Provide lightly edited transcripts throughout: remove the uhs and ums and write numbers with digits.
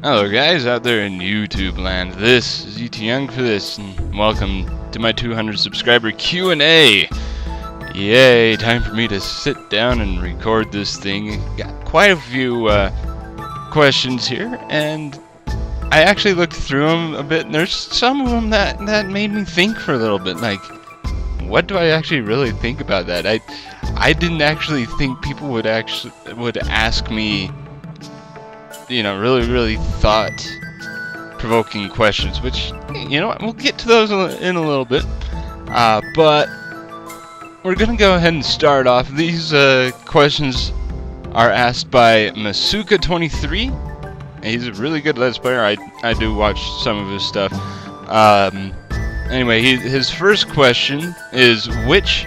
Hello guys out there in YouTube land, this is ET Young for this, and welcome to my 200 subscriber Q&A. Yay, time for me to sit down and record this thing. Got quite a few questions here, and I actually looked through them a bit, and there's some of them that made me think for a little bit, like, what do I actually really think about that? I didn't actually think people would ask me, you know, really thought-provoking questions, which, you know what, we'll get to those in a little bit. But we're gonna go ahead and start off. These questions are asked by Masuka23. He's a really good Let's Player. I do watch some of his stuff. Anyway, his first question is, which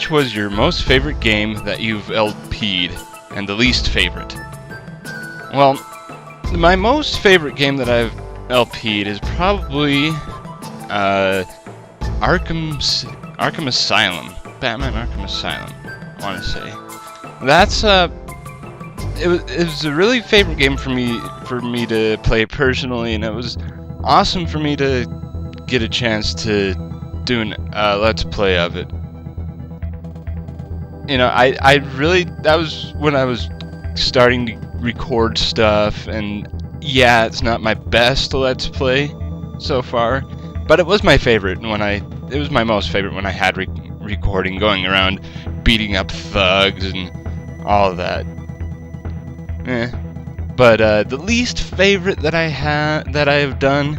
was your most favorite game that you've LP'd, and the least favorite? Well, my most favorite game that I've LP'd is probably Arkham Asylum. Batman Arkham Asylum, I want to say. That's it was a really favorite game for me to play personally, and it was awesome for me to get a chance to do a Let's Play of it. You know, that was when I was starting to record stuff, and yeah, it's not my best Let's Play so far, but it was my favorite it was my most favorite when I had recording, going around beating up thugs and all of that. But the least favorite that I have done,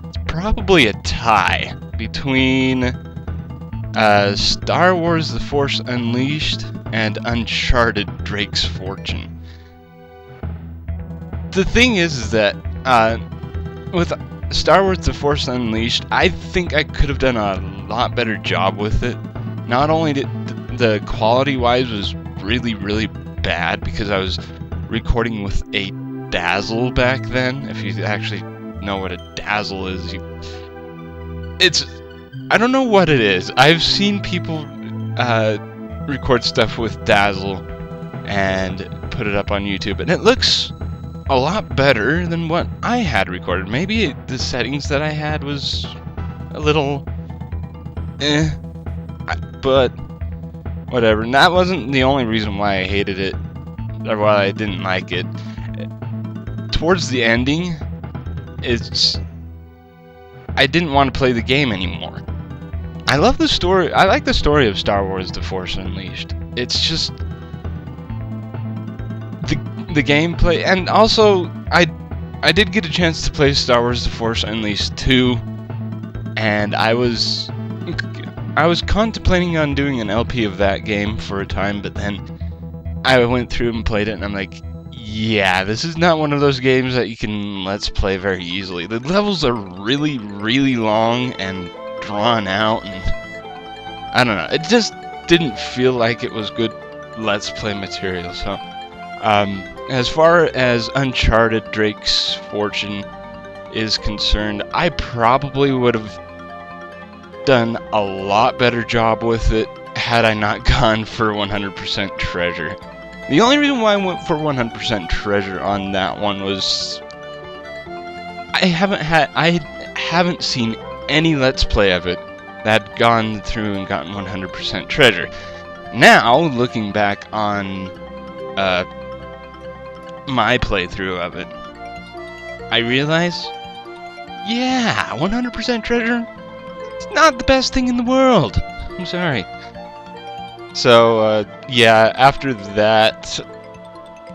it's probably a tie between Star Wars: The Force Unleashed and Uncharted: Drake's Fortune. The thing is that with Star Wars: The Force Unleashed, I think I could have done a lot better job with it. Not only did the quality-wise was really bad, because I was recording with a Dazzle back then. If you actually know what a Dazzle is, I don't know what it is. I've seen people record stuff with Dazzle and put it up on YouTube, and it looks a lot better than what I had recorded. Maybe the settings that I had was a little but whatever. And that wasn't the only reason why I hated it, or why I didn't like it. Towards the ending, I didn't want to play the game anymore. I love the story. I like the story of Star Wars: The Force Unleashed. It's just the gameplay, and also I did get a chance to play Star Wars: The Force Unleashed 2, and I was contemplating on doing an LP of that game for a time, but then I went through and played it, and I'm like, yeah, this is not one of those games that you can Let's Play very easily. The levels are really long and drawn out, and I don't know, it just didn't feel like it was good Let's Play material. So as far as Uncharted: Drake's Fortune is concerned, I probably would have done a lot better job with it had I not gone for 100% treasure. The only reason why I went for 100% treasure on that one was I haven't seen any Let's Play of it that had gone through and gotten 100% treasure. Now, looking back on my playthrough of it, I realize, yeah, 100% treasure, it's not the best thing in the world. I'm sorry. So, yeah, after that,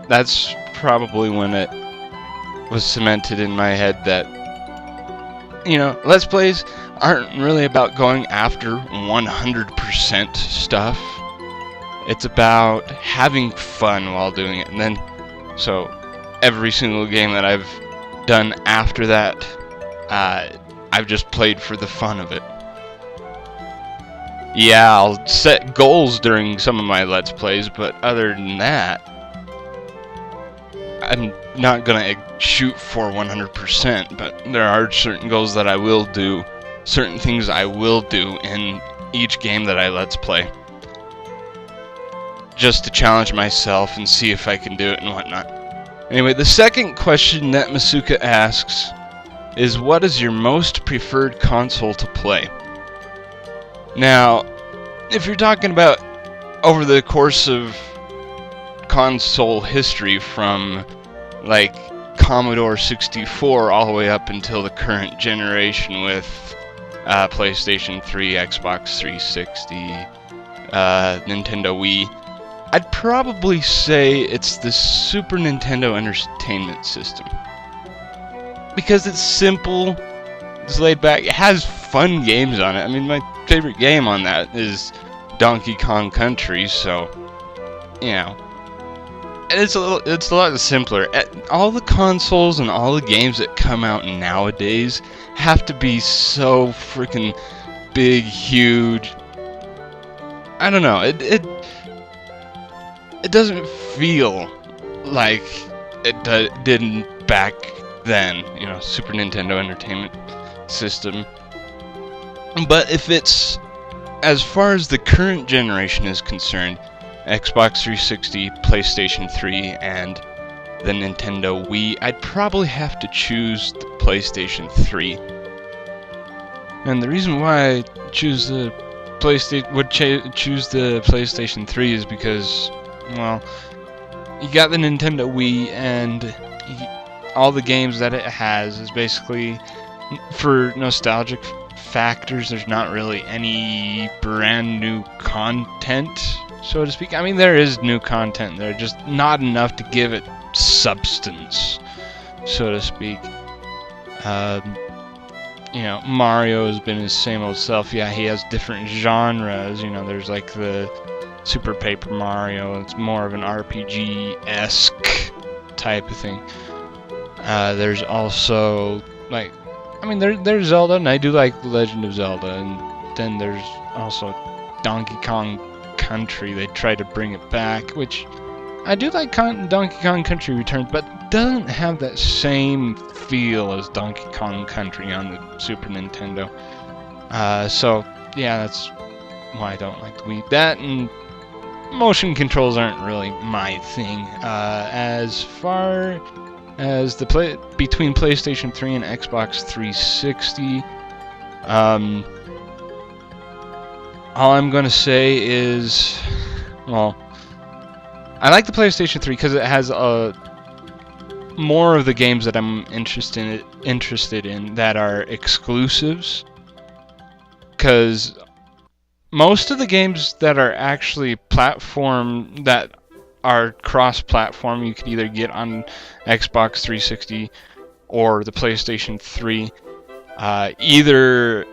that's probably when it was cemented in my head that, you know, Let's Plays aren't really about going after 100% stuff. It's about having fun while doing it. And then, so every single game that I've done after that, I've just played for the fun of it. Yeah, I'll set goals during some of my Let's Plays, but other than that, I'm not gonna shoot for 100%, but there are certain goals that I will do, certain things I will do in each game that I Let's Play, just to challenge myself and see if I can do it and whatnot. Anyway, the second question that Masuka asks is, what is your most preferred console to play? Now, if you're talking about over the course of console history from like Commodore 64 all the way up until the current generation with PlayStation 3, Xbox 360, Nintendo Wii, I'd probably say it's the Super Nintendo Entertainment System. Because it's simple, it's laid back, it has fun games on it. I mean, my favorite game on that is Donkey Kong Country, so, you know. And it's a lot simpler. All the consoles and all the games that come out nowadays have to be so freaking big, huge. I don't know. It doesn't feel like it didn't back then. You know, Super Nintendo Entertainment System. But if it's as far as the current generation is concerned, Xbox 360, PlayStation 3, and the Nintendo Wii, I'd probably have to choose the PlayStation 3. And the reason why I choose the choose the PlayStation 3 is because, well, you got the Nintendo Wii, and all the games that it has is basically, for nostalgic factors, there's not really any brand new content, so to speak. I mean, there is new content there, just not enough to give it substance, so to speak. You know, Mario has been his same old self. Yeah, he has different genres. You know, there's like the Super Paper Mario. It's more of an RPG-esque type of thing. There's also, like, I mean, there's Zelda, and I do like The Legend of Zelda. And then there's also Donkey Kong Country. They try to bring it back, which I do like. Donkey Kong Country Returns, but doesn't have that same feel as Donkey Kong Country on the Super Nintendo. So yeah, that's why I don't like the Wii. That and motion controls aren't really my thing. As far as the between PlayStation 3 and Xbox 360, all I'm gonna say is, well, I like the PlayStation 3 because it has more of the games that I'm interested in that are exclusives. Because most of the games that are actually platform, that are cross-platform, you could either get on Xbox 360 or the PlayStation 3. Either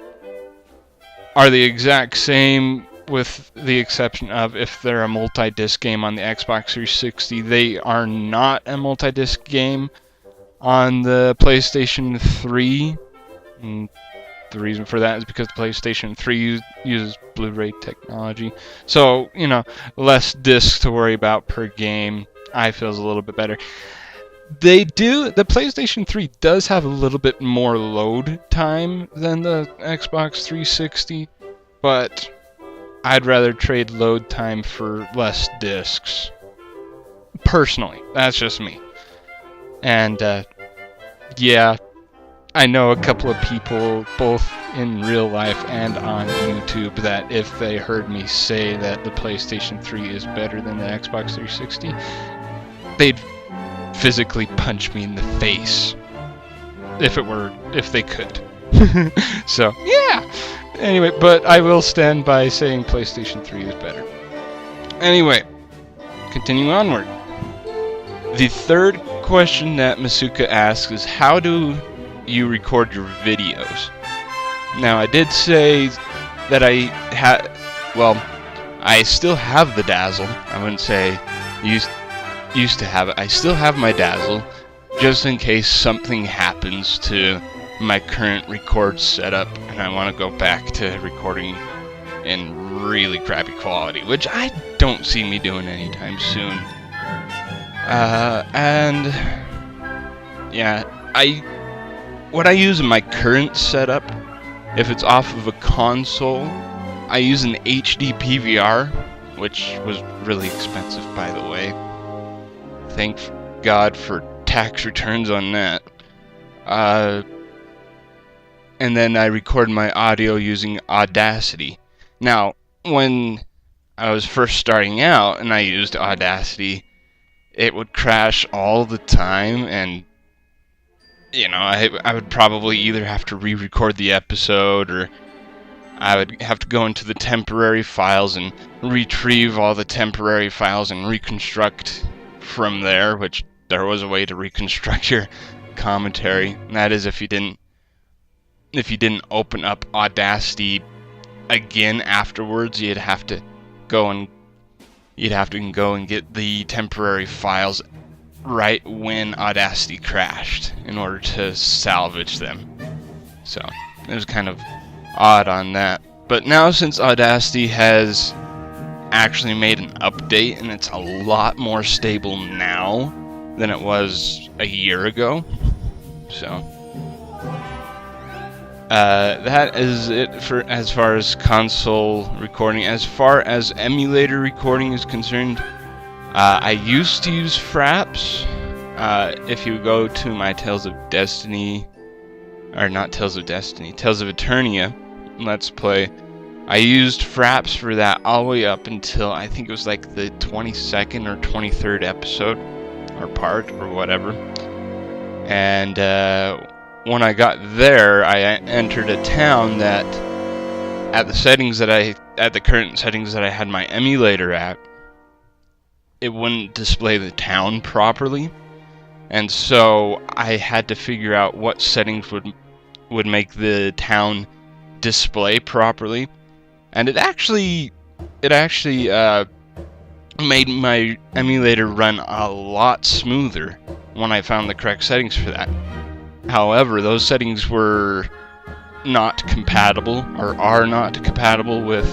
are the exact same, with the exception of if they're a multi-disc game on the Xbox 360, they are not a multi-disc game on the PlayStation 3. And the reason for that is because the PlayStation 3 uses Blu-ray technology. So, you know, less discs to worry about per game. I feel is a little bit better. The PlayStation 3 does have a little bit more load time than the Xbox 360, but I'd rather trade load time for less discs. Personally, that's just me. And, yeah, I know a couple of people, both in real life and on YouTube, that if they heard me say that the PlayStation 3 is better than the Xbox 360, they'd physically punch me in the face. If they could. So, yeah! Anyway, but I will stand by saying PlayStation 3 is better. Anyway, continuing onward. The third question that Masuka asks is, how do you record your videos? Now, I did say that I still have the Dazzle. I wouldn't say used to have it. I still have my Dazzle, just in case something happens to my current record setup and I want to go back to recording in really crappy quality, which I don't see me doing anytime soon. And yeah, what I use in my current setup, if it's off of a console, I use an HD PVR, which was really expensive, by the way. Thank God for tax returns on that. And then I record my audio using Audacity. Now, when I was first starting out and I used Audacity, it would crash all the time, and I would probably either have to re-record the episode, or I would have to go into the temporary files and retrieve all the temporary files and reconstruct from there, which there was a way to reconstruct your commentary. And that is if you didn't open up Audacity again afterwards, you'd have to go and get the temporary files right when Audacity crashed in order to salvage them. So it was kind of odd on that. But now, since Audacity has actually made an update and it's a lot more stable now than it was a year ago, so that is it for as far as console recording. As far as emulator recording is concerned, I used to use Fraps. If you go to my Tales of Eternia Let's Play, I used Fraps for that all the way up until I think it was like the 22nd or 23rd episode, or part, or whatever. And when I got there, I entered a town that, at the current settings that I had my emulator at, it wouldn't display the town properly, and so I had to figure out what settings would make the town display properly, and it actually made my emulator run a lot smoother when I found the correct settings for that. However, those settings were not compatible, or are not compatible, with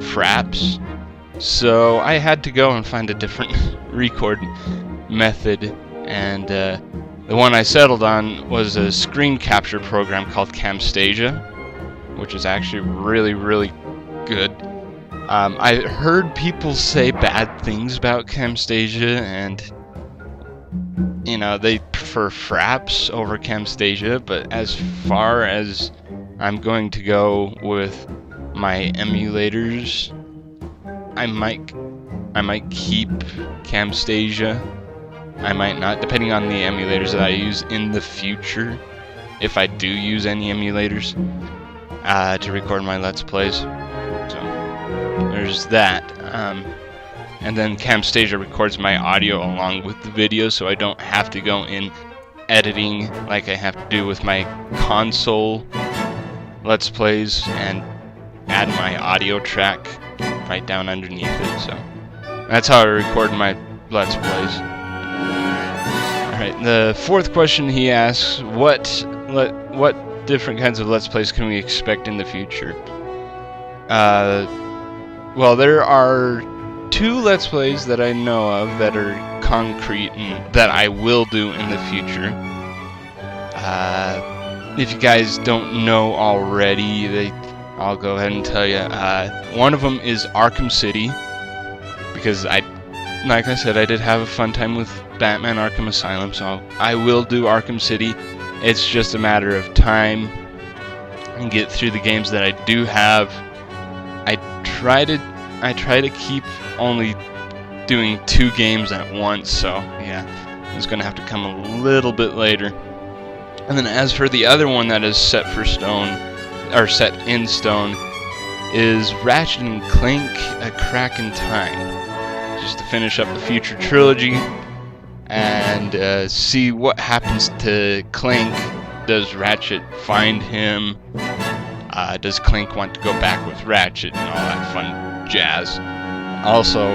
Fraps, so I had to go and find a different record method, and the one I settled on was a screen capture program called Camtasia, which is actually really, really good. I heard people say bad things about Camtasia, and they prefer Fraps over Camtasia, but as far as I'm going to go with my emulators, I might keep Camtasia. I might not, depending on the emulators that I use in the future, if I do use any emulators to record my Let's Plays. So there's that. And then Camtasia records my audio along with the video, so I don't have to go in editing like I have to do with my console Let's Plays and add my audio track right down underneath it. So that's how I record my Let's Plays. Alright, the fourth question he asks, what different kinds of Let's Plays can we expect in the future? Well, there are 2 Let's Plays that I know of that are concrete and that I will do in the future. If you guys don't know already, I'll go ahead and tell you. One of them is Arkham City, because like I said, I did have a fun time with Batman Arkham Asylum, so I will do Arkham City. It's just a matter of time and get through the games that I do have. I try to keep only doing 2 games at once, so yeah, it's gonna have to come a little bit later. And then as for the other one that is set in stone, is Ratchet and Clank: A Crack in Time, just to finish up the future trilogy and see what happens to Clank. Does Ratchet find him? Does Clank want to go back with Ratchet and all that fun jazz? Also,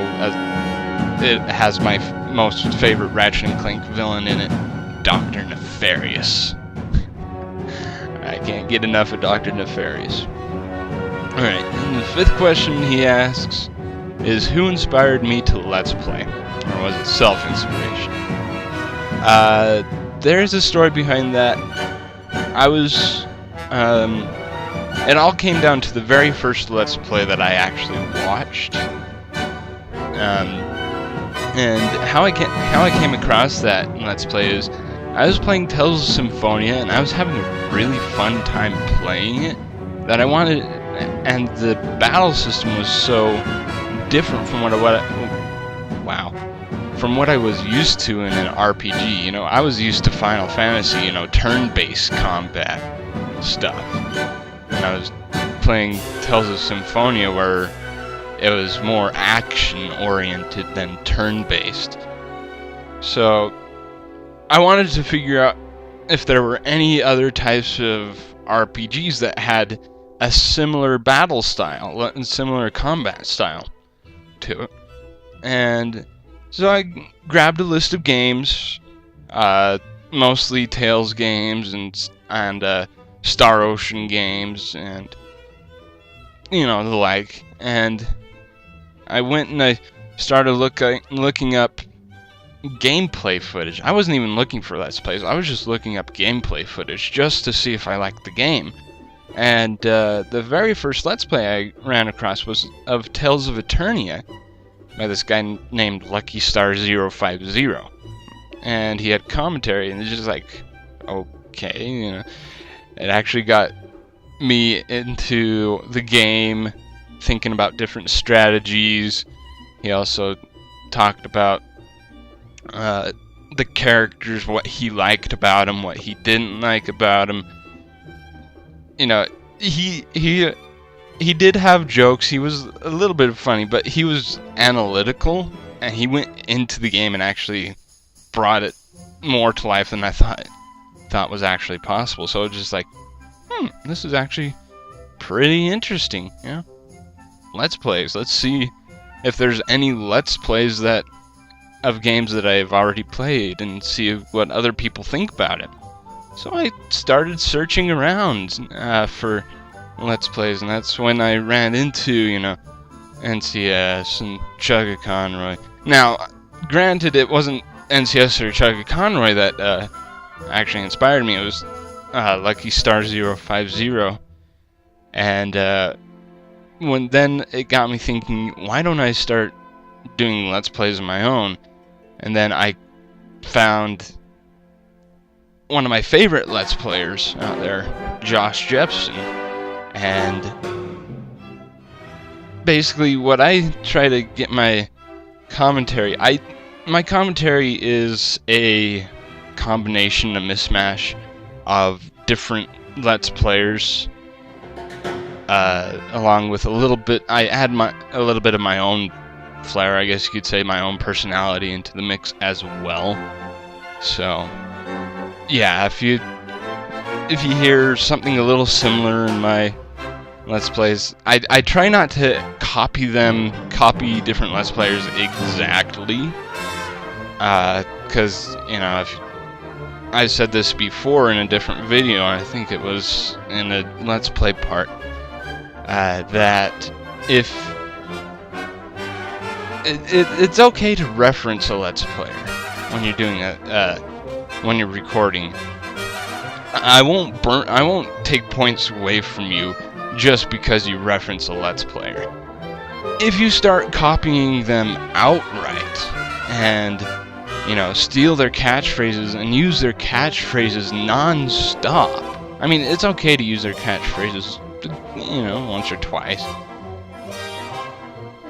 it has my most favorite Ratchet and Clank villain in it, Dr. Nefarious. I can't get enough of Dr. Nefarious. Alright, and the 5th question he asks is, who inspired me to Let's Play? Or was it self-inspiration? There's a story behind that. It all came down to the very first Let's Play that I actually watched. And how I came across that in Let's Play is I was playing Tales of Symphonia, and I was having a really fun time playing it that I wanted, and the battle system was so different from from what I was used to in an RPG. You know, I was used to Final Fantasy, you know, turn-based combat stuff. And I was playing Tales of Symphonia where it was more action-oriented than turn-based. So I wanted to figure out if there were any other types of RPGs that had a similar battle style and similar combat style to it. And so I grabbed a list of games, mostly Tales games and Star Ocean games and, you know, the like. And I went and I started looking up gameplay footage. I wasn't even looking for Let's Plays. I was just looking up gameplay footage just to see if I liked the game. And the very first Let's Play I ran across was of Tales of Eternia by this guy named Lucky Star 050. And he had commentary, and it's just like, okay, you know. It actually got me into the game, thinking about different strategies. He also talked about the characters, what he liked about them, what he didn't like about them. You know, he did have jokes. He was a little bit funny, but he was analytical, and he went into the game and actually brought it more to life than I thought was actually possible. So it was just like, this is actually pretty interesting, you know? Let's Plays. Let's see if there's any Let's Plays of games that I've already played and see what other people think about it. So I started searching around for Let's Plays, and that's when I ran into, you know, NCS and Chugga Conroy. Now, granted, it wasn't NCS or Chugga Conroy that actually inspired me. It was Lucky Star 050, and then it got me thinking, why don't I start doing Let's Plays of my own? And then I found one of my favorite Let's Players out there, Josh Jepson, and basically what I try to get my commentary, my commentary is a combination, a mismatch of different Let's Players, along with a little bit, I add a little bit of my own flair, I guess you could say, my own personality into the mix as well. So yeah, if you hear something a little similar in my Let's Plays, I try not to copy different Let's Players exactly, because, you know, if I said this before in a different video, I think it was in a Let's Play part, that if it's okay to reference a Let's Player when you're doing when you're recording. I won't take points away from you just because you reference a Let's Player. If you start copying them outright and, you know, steal their catchphrases and use their catchphrases non-stop, I mean, it's okay to use their catchphrases, you know, once or twice,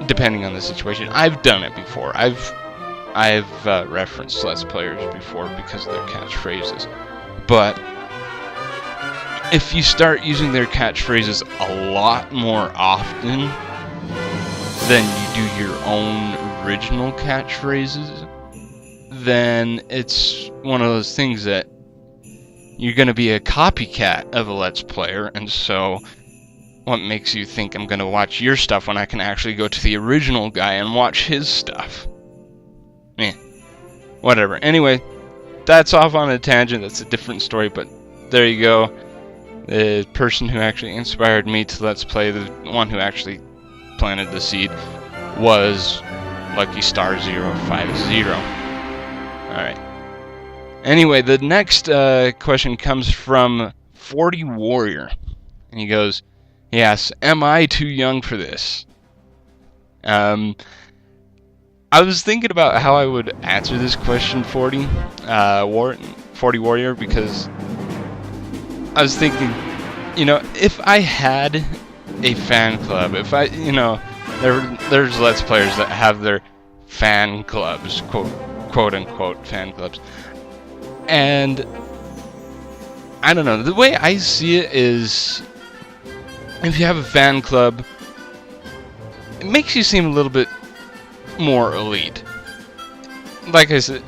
depending on the situation. I've done it before. I've referenced Let's Players before because of their catchphrases. But if you start using their catchphrases a lot more often than you do your own original catchphrases, then it's one of those things that you're going to be a copycat of a Let's Player, and so what makes you think I'm going to watch your stuff when I can actually go to the original guy and watch his stuff? Whatever. Anyway, that's off on a tangent. That's a different story, but there you go. The person who actually inspired me to Let's Play, the one who actually planted the seed, was Lucky Star 050. Alright. Anyway, the next question comes from 40 Warrior. And he goes, yes, am I too young for this? I was thinking about how I would answer this question, 40 Warrior, because I was thinking, if I had a fan club, if I, there's Let's Players that have their fan clubs, quote unquote fan clubs, and I don't know, the way I see it is, if you have a fan club, it makes you seem a little bit more elite. Like I said,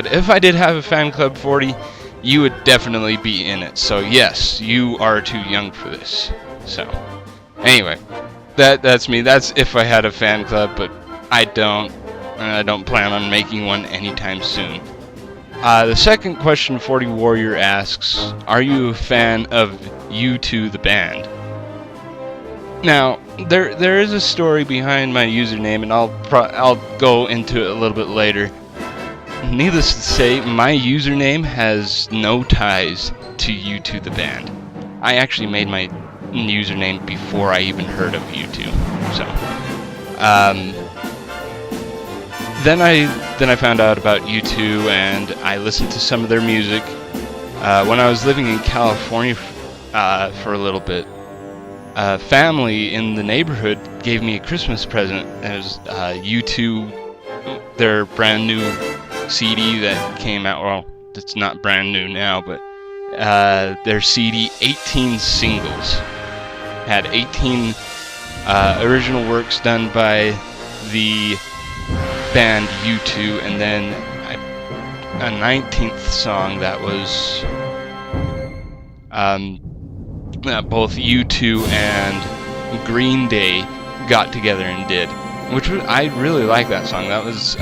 if I did have a fan club, 40, you would definitely be in it. So yes, you are too young for this. So anyway, that's me. That's if I had a fan club, but I don't, and I don't plan on making one anytime soon. The second question 40 Warrior asks, are you a fan of U2 the band? Now, there is a story behind my username, and I'll go into it a little bit later. Needless to say, my username has no ties to U2 the band. I actually made my username before I even heard of U2. So, then I found out about U2, and I listened to some of their music. When I was living in California for a little bit, family in the neighborhood gave me a Christmas present. It was U2, their brand new CD that came out. Well, it's not brand new now, but their CD, 18 singles, had 18 original works done by the band U2, and then a 19th song that was both U2 and Green Day got together and did, which I really like that song. That was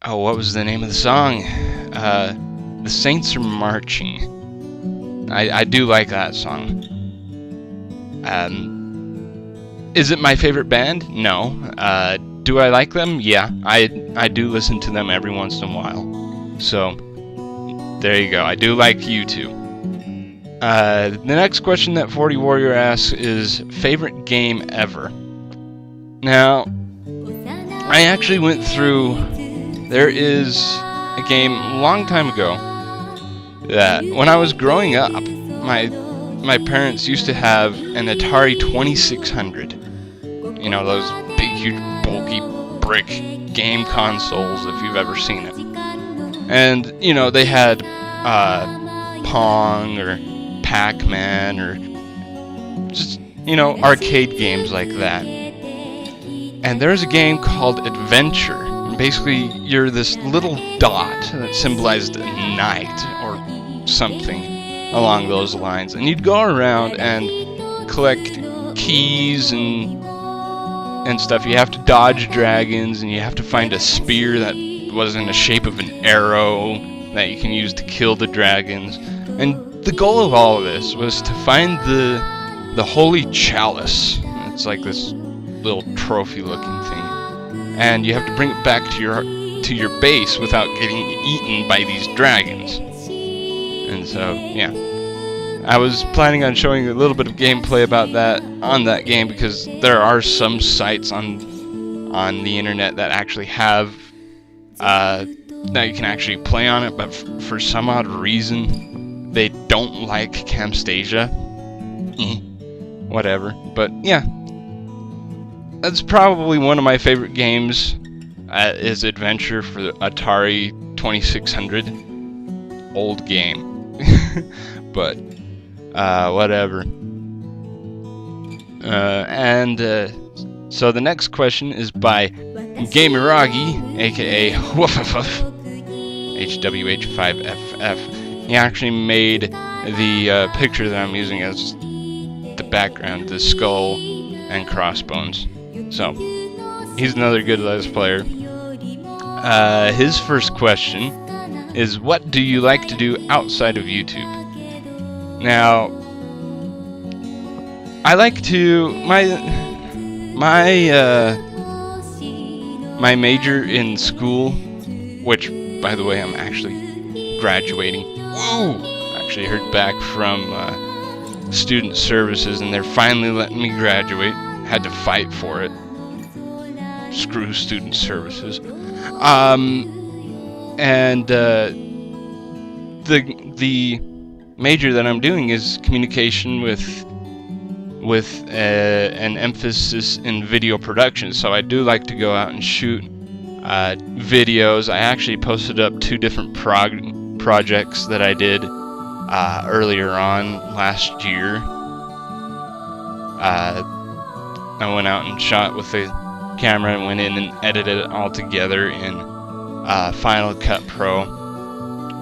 what was the name of the song? The Saints Are Marching. I do like that song. Is it my favorite band? No. Do I like them? Yeah, I do listen to them every once in a while. So there you go. I do like U2. The next question that 40 Warrior asks is, favorite game ever? Now, I actually went through, there is a game a long time ago that when I was growing up, my parents used to have an Atari 2600. You know, those big, huge, bulky brick game consoles, if you've ever seen it. And, you know, they had Pong or Pac-Man or just, you know, arcade games like that. And there's a game called Adventure. And basically, you're this little dot that symbolized a knight or something along those lines. And you'd go around and collect keys and stuff. You have to dodge dragons, and you have to find a spear that was in the shape of an arrow that you can use to kill the dragons. And the goal of all of this was to find the Holy Chalice. It's like this little trophy-looking thing, and you have to bring it back to your base without getting eaten by these dragons. And so, yeah, I was planning on showing a little bit of gameplay about that on that game, because there are some sites on the internet that actually have that you can actually play on it, but for some odd reason they don't like Camtasia. Whatever. But yeah, that's probably one of my favorite games, is Adventure for the Atari 2600. Old game. But whatever. So the next question is by Gameragi, aka Woofuff, HWH5FF. He actually made the picture that I'm using as the background, the skull and crossbones. So he's another good Let's Player. His first question is, what do you like to do outside of YouTube? Now, I like to my major in school, which, by the way, I'm actually graduating. Whoa! Actually heard back from student services, and they're finally letting me graduate. Had to fight for it. screw student services. And the major that I'm doing is communication with an emphasis in video production. So I do like to go out and shoot videos. I actually posted up 2 different projects that I did earlier on last year. I went out and shot with the camera and went in and edited it all together in Final Cut Pro,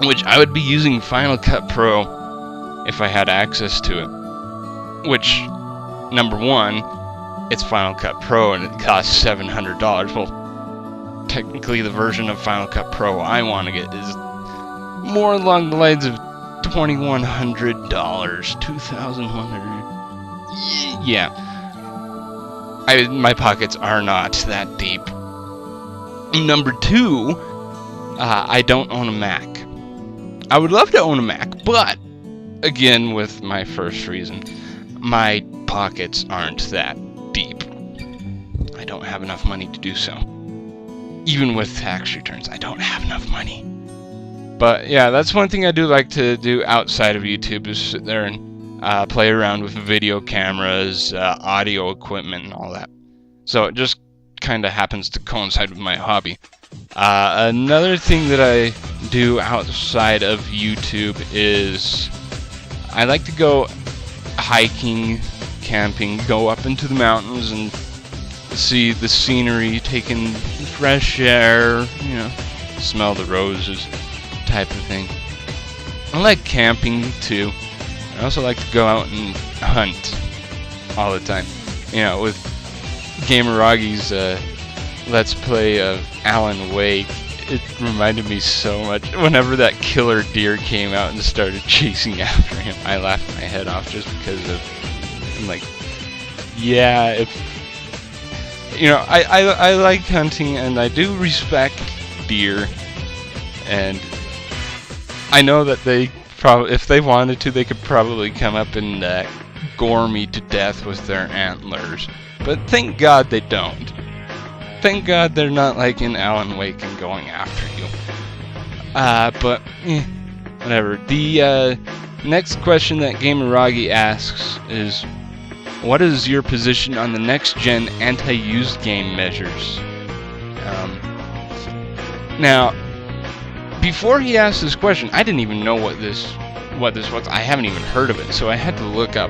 which I would be using Final Cut Pro if I had access to it. Which, number one, it's Final Cut Pro and it costs $700. Well, technically the version of Final Cut Pro I want to get is more along the lines of $2,100, $2,100. Yeah, my pockets are not that deep. Number 2, I don't own a Mac. I would love to own a Mac, but again, with my first reason, my pockets aren't that deep. I don't have enough money to do so. Even with tax returns, I don't have enough money. But yeah, that's one thing I do like to do outside of YouTube, is sit there and play around with video cameras, audio equipment, and all that. So it just kind of happens to coincide with my hobby. Another thing that I do outside of YouTube is I like to go hiking, camping, go up into the mountains and see the scenery, taking fresh air, you know, smell the roses type of thing. I like camping too. I also like to go out and hunt all the time. You know, with Gamerragi's Let's Play of Alan Wake, it reminded me so much. Whenever that killer deer came out and started chasing after him, I laughed my head off just because of, I'm like, yeah, if, you know, I like hunting and I do respect deer, and I know that they probably, if they wanted to, they could probably come up and gore me to death with their antlers. But thank God they don't. Thank God they're not like in Alan Wake and going after you. But whatever. The next question that Gamerragi asks is, what is your position on the next-gen anti-used game measures? Now, before he asked this question, I didn't even know what this was. I haven't even heard of it, so I had to look up,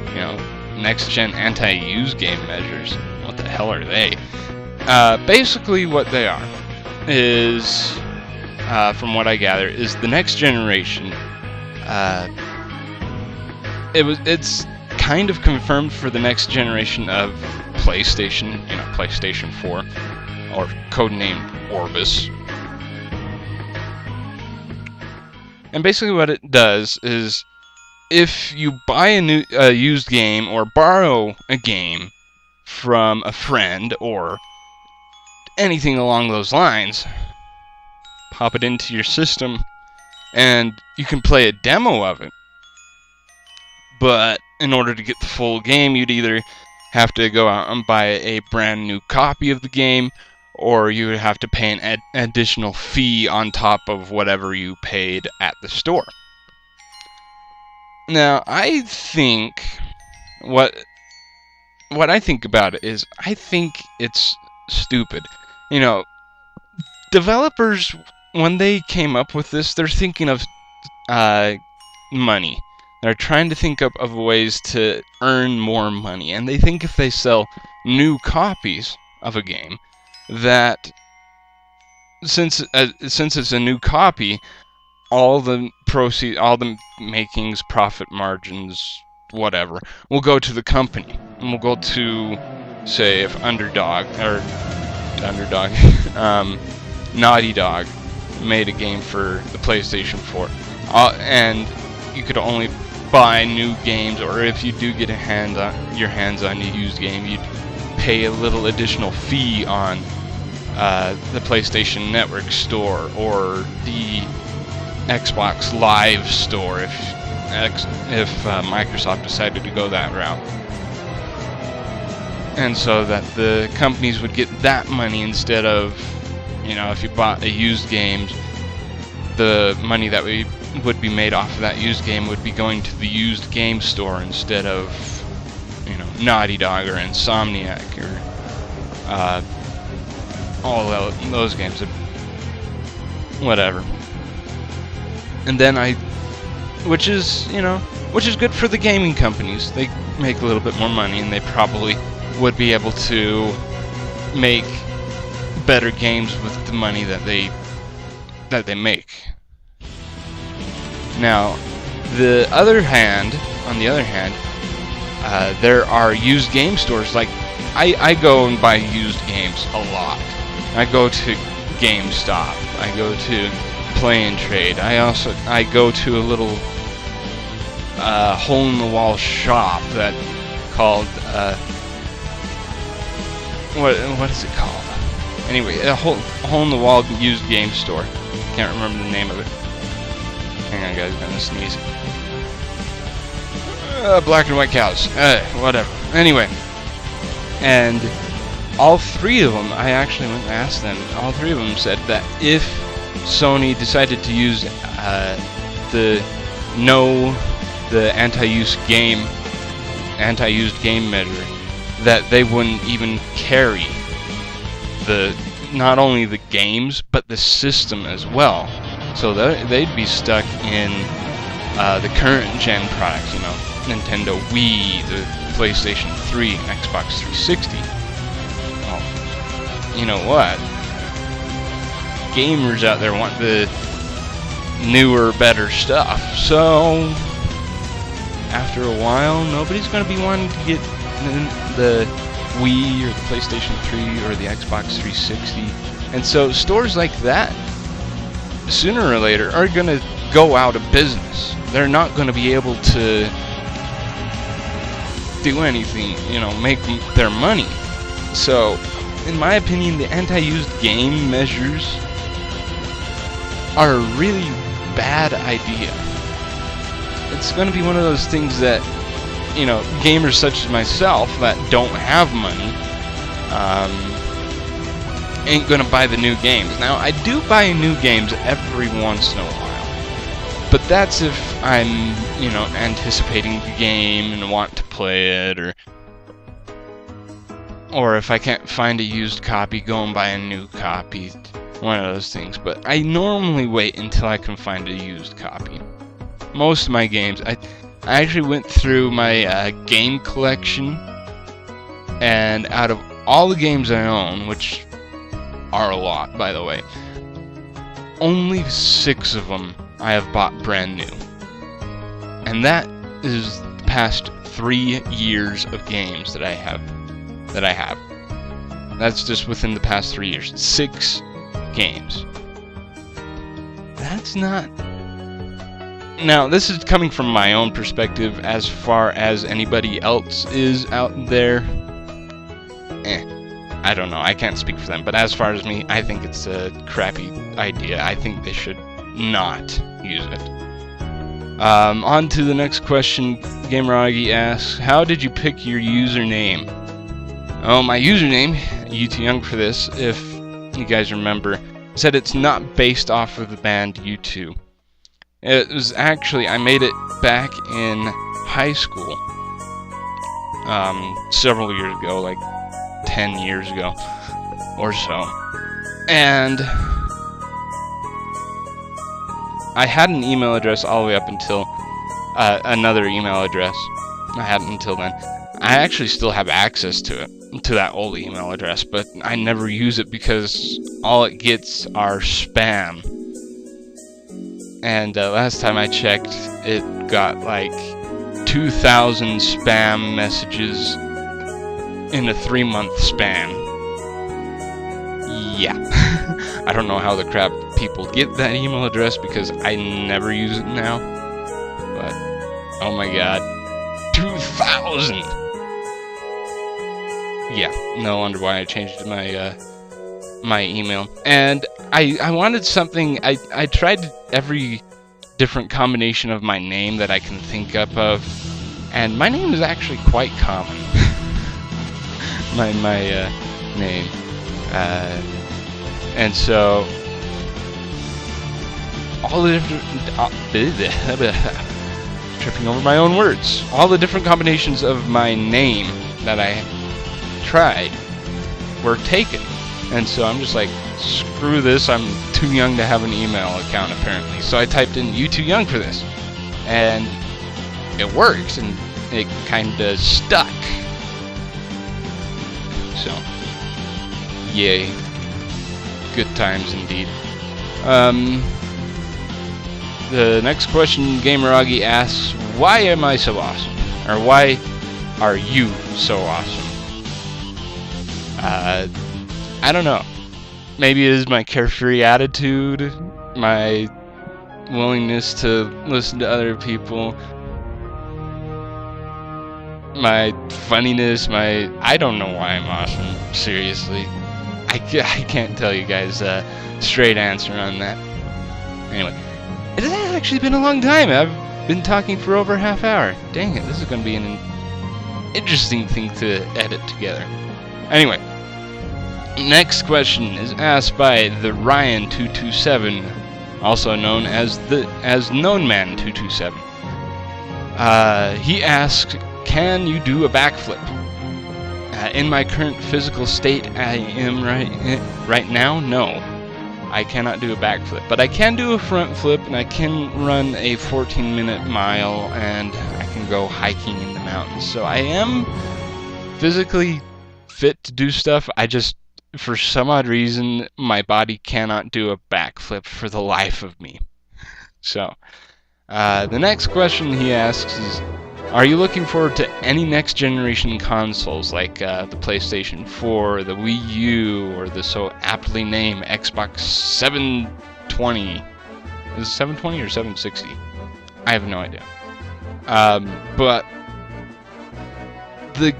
you know, next-gen anti-used game measures. What the hell are they? Basically, what they are is, from what I gather, is the next generation. It's kind of confirmed for the next generation of PlayStation, you know, PlayStation 4, or codenamed Orbis. And basically what it does is, if you buy a used game or borrow a game from a friend or anything along those lines, pop it into your system and you can play a demo of it. But in order to get the full game, you'd either have to go out and buy a brand new copy of the game, or you would have to pay an additional fee on top of whatever you paid at the store. Now, I think what I think about it is, I think it's stupid. You know, developers, when they came up with this, they're thinking of money. They're trying to think of ways to earn more money, and they think if they sell new copies of a game, that since it's a new copy, all the proceeds, all the makings, profit margins, whatever, will go to the company, and will go to, say, if Naughty Dog made a game for the PlayStation 4, and you could only buy new games, or if you do get your hands on a used game, you'd pay a little additional fee on the PlayStation Network store or the Xbox Live store if Microsoft decided to go that route. and so that the companies would get that money instead of, you know, if you bought a used game, the money that would be made off of that used game would be going to the used game store instead of, you know, Naughty Dog or Insomniac or all those games, whatever. And then which is good for the gaming companies. They make a little bit more money, and they probably would be able to make better games with the money that they make. Now, on the other hand, there are used game stores. Like, I go and buy used games a lot. I go to GameStop. I go to Play and Trade. I go to a little hole-in-the-wall shop that called what is it called? Anyway, a hole-in-the-wall used game store. Can't remember the name of it. Hang on, guys, I'm gonna sneeze. Black and white cows. Whatever. Anyway, and all three of them, I actually went and asked them. All three of them said that if Sony decided to use the anti-used game measure, that they wouldn't even carry not only the games but the system as well. So they'd be stuck in the current gen products, you know, Nintendo Wii, the PlayStation 3, and Xbox 360. Well, you know what? Gamers out there want the newer, better stuff. So after a while, nobody's going to be wanting to get the Wii or the PlayStation 3 or the Xbox 360. And so stores like that, sooner or later, are going to go out of business. They're not going to be able to do anything, you know, make their money. So, in my opinion, the anti-used game measures are a really bad idea. It's going to be one of those things that, you know, gamers such as myself that don't have money ain't going to buy the new games. Now, I do buy new games every once in a while, but that's if I'm, you know, anticipating the game and want to play it, or if I can't find a used copy, go and buy a new copy. One of those things. But I normally wait until I can find a used copy. Most of my games, I actually went through my game collection, and out of all the games I own, which are a lot, by the way, only 6 of them I have bought brand new. And that is the past 3 years of games that I have. That's just within the past 3 years. 6 games. That's not... Now, this is coming from my own perspective. As far as anybody else is out there, I don't know. I can't speak for them. But as far as me, I think it's a crappy idea. I think they should not use it. On to the next question. Gameragi asks, how did you pick your username? Oh, my username, U2Young for this, if you guys remember, said it's not based off of the band U2. It was actually, I made it back in high school, several years ago, like 10 years ago or so. And I had an email address all the way up until another email address. I hadn't until then. I actually still have access to it, to that old email address, but I never use it because all it gets are spam. And last time I checked, it got like 2,000 spam messages in a 3-month span. Yeah. I don't know how the crap people get that email address because I never use it now. But, oh my god. 2,000! Yeah, no wonder why I changed my my email. And I wanted something, I tried every different combination of my name that I can think up of, and my name is actually quite common. my name. And so all the different tripping over my own words. All the different combinations of my name that I tried were taken. And so I'm just like, screw this, I'm too young to have an email account apparently. So I typed in "you too young for this." And it works, and it kinda stuck. So, yay. Good times indeed. The next question, Gameragi asks, why am I so awesome? Or why are you so awesome? I don't know. Maybe it is my carefree attitude, my willingness to listen to other people, my funniness, I don't know why I'm awesome, seriously. I can't tell you guys a straight answer on that. Anyway, it has actually been a long time. I've been talking for over a half hour. Dang it, this is going to be an interesting thing to edit together. Anyway, next question is asked by the Ryan227, also known as KnownMan227. He asks, can you do a backflip? In my current physical state I am right now, no. I cannot do a backflip, but I can do a front flip, and I can run a 14-minute mile, and I can go hiking in the mountains. So I am physically fit to do stuff. I just, for some odd reason, my body cannot do a backflip for the life of me. So, the next question he asks is, are you looking forward to any next generation consoles like the PlayStation 4, the Wii U, or the so aptly named Xbox 720? Is it 720 or 760? I have no idea. But the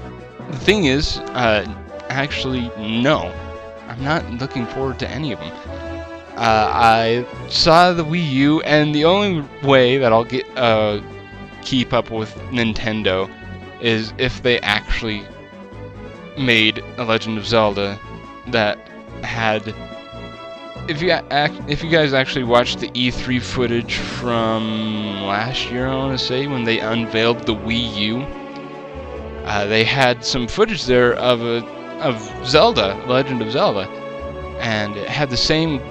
thing is, actually, no. I'm not looking forward to any of them. I saw the Wii U, and the only way that I'll get keep up with Nintendo is if they actually made a Legend of Zelda that had... If you guys actually watched the E3 footage from last year, I want to say, when they unveiled the Wii U, they had some footage there of Zelda, Legend of Zelda, and it had the same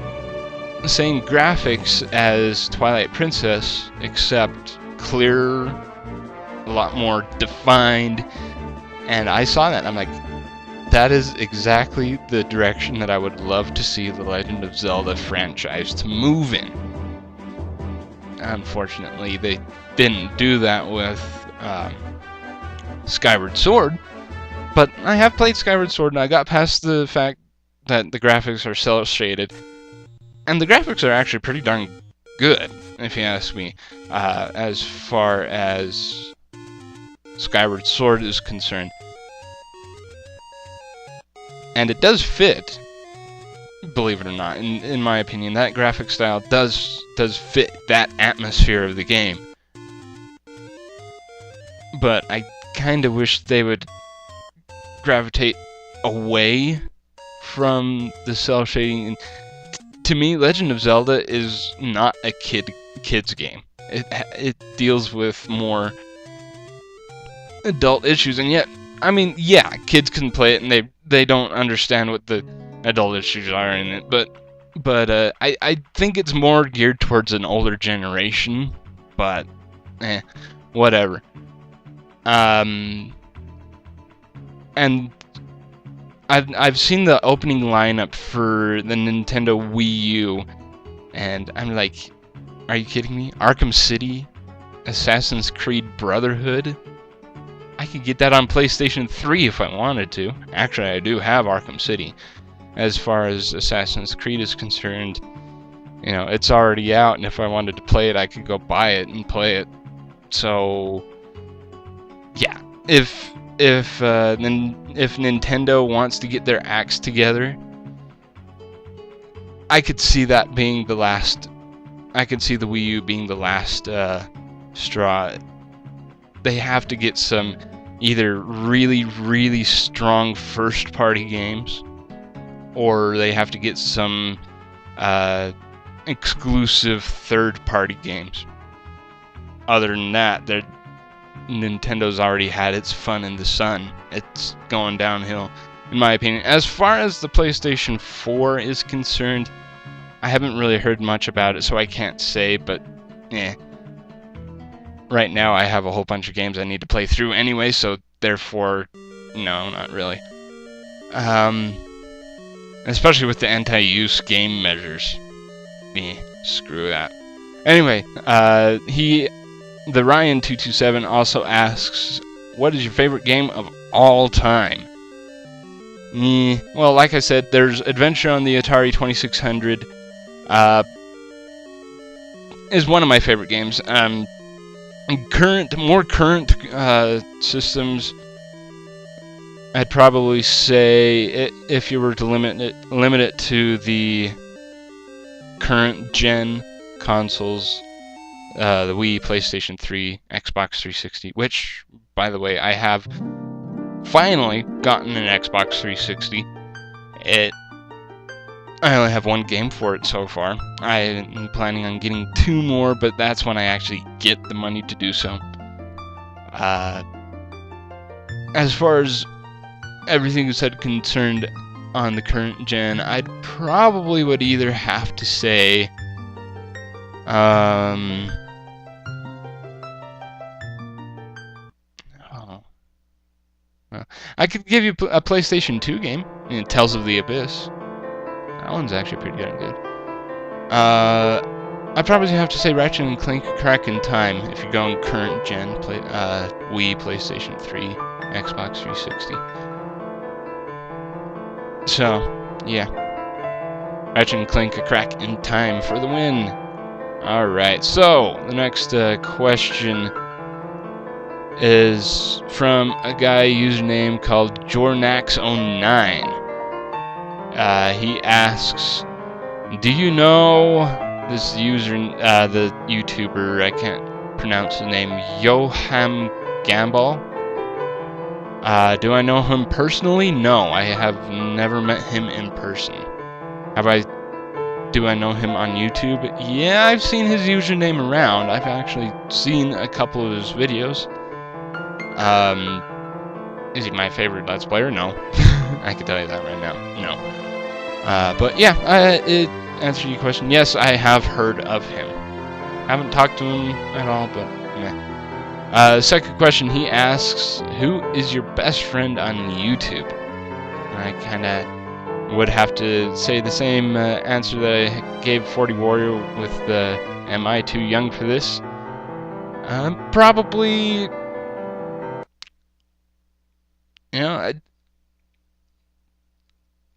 graphics as Twilight Princess, except clearer, a lot more defined. And I saw that and I'm like, that is exactly the direction that I would love to see the Legend of Zelda franchise to move in. Unfortunately, they didn't do that with Skyward Sword, but I have played Skyward Sword and I got past the fact that the graphics are cel-shaded, and the graphics are actually pretty darn good, if you ask me, as far as Skyward Sword is concerned. And it does fit, believe it or not, in my opinion. That graphic style does fit that atmosphere of the game. But I kind of wish they would gravitate away from the cel shading. To me, Legend of Zelda is not a kid's game. It deals with more adult issues, and yet, I mean, yeah, kids can play it and they don't understand what the adult issues are in it, but I think it's more geared towards an older generation, but whatever. And I've seen the opening lineup for the Nintendo Wii U, and I'm like, are you kidding me? Arkham City, Assassin's Creed Brotherhood. I could get that on PlayStation 3 if I wanted to. Actually, I do have Arkham City. As far as Assassin's Creed is concerned, you know, it's already out, and if I wanted to play it, I could go buy it and play it. So, yeah, if Nintendo wants to get their acts together, I could see that being the last. I could see the Wii U being the last straw. They have to get some either really, really strong first-party games, or they have to get some exclusive third-party games. Other than that, Nintendo's already had its fun in the sun. It's going downhill, in my opinion. As far as the PlayStation 4 is concerned, I haven't really heard much about it, so I can't say, but right now I have a whole bunch of games I need to play through anyway, so therefore, no, not really. Especially with the anti-use game measures. Screw that. Anyway, the Ryan227 also asks, what is your favorite game of all time? Well, like I said, there's Adventure on the Atari 2600. Is one of my favorite games. More current systems, I'd probably say, if you were to limit it to the current gen consoles, the Wii, PlayStation 3, Xbox 360, which, by the way, I have finally gotten an Xbox 360. I only have one game for it so far. I'm planning on getting 2 more, but that's when I actually get the money to do so. As far as everything you said concerned on the current gen, I'd probably would either have to say I could give you a PlayStation 2 game, Tales of the Abyss. That one's actually pretty darn good. I'd probably have to say Ratchet and Clank Crack in Time if you're going current gen, Wii, PlayStation 3, Xbox 360. So, yeah. Ratchet and Clank Crack in Time for the win. Alright, so the next question is from a guy username called Jornax09. He asks, do you know this user, the YouTuber, I can't pronounce his name, Yoham Gambal? Do I know him personally? No, I have never met him in person. Do I know him on YouTube? Yeah, I've seen his username around. I've actually seen a couple of his videos. Is he my favorite Let's Player? No. I can tell you that right now. No. But yeah, it answered your question. Yes, I have heard of him. Haven't talked to him at all, but meh. Second question, he asks, who is your best friend on YouTube? I kind of would have to say the same answer that I gave 40 Warrior with the am I too young for this? Probably,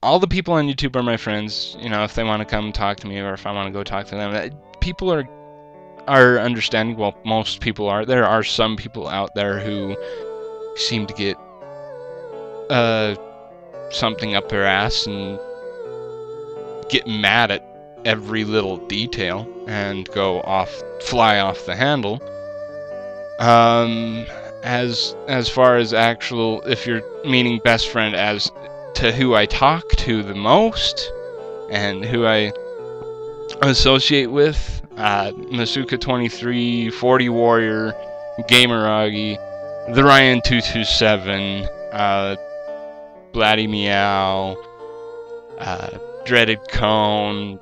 all the people on YouTube are my friends. If they want to come talk to me or if I want to go talk to them, people are understanding. Well, most people are. There are some people out there who seem to get something up their ass and get mad at every little detail and fly off the handle. As far as actual, if you're meaning best friend as to who I talk to the most and who I associate with, Masuka23, 40 Warrior, Gameragi, the Ryan227, Blatty Meow, Dreaded Cone,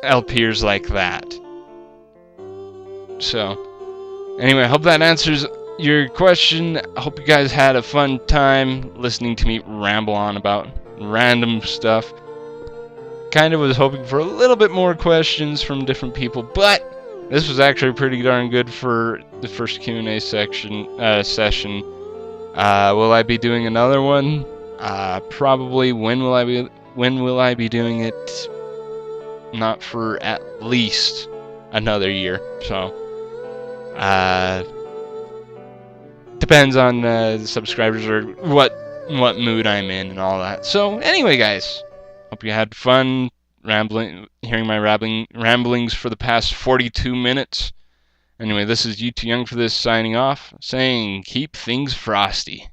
LPers like that. So, anyway, I hope that answers your question. I hope you guys had a fun time listening to me ramble on about random stuff. Kind of was hoping for a little bit more questions from different people, but this was actually pretty darn good for the first Q&A session. Will I be doing another one? Probably. When will I be doing it? Not for at least another year. So, depends on the subscribers or what mood I'm in and all that. So, anyway, guys, hope you had fun hearing my ramblings for the past 42 minutes. Anyway, this is You Too Young for This signing off, saying keep things frosty.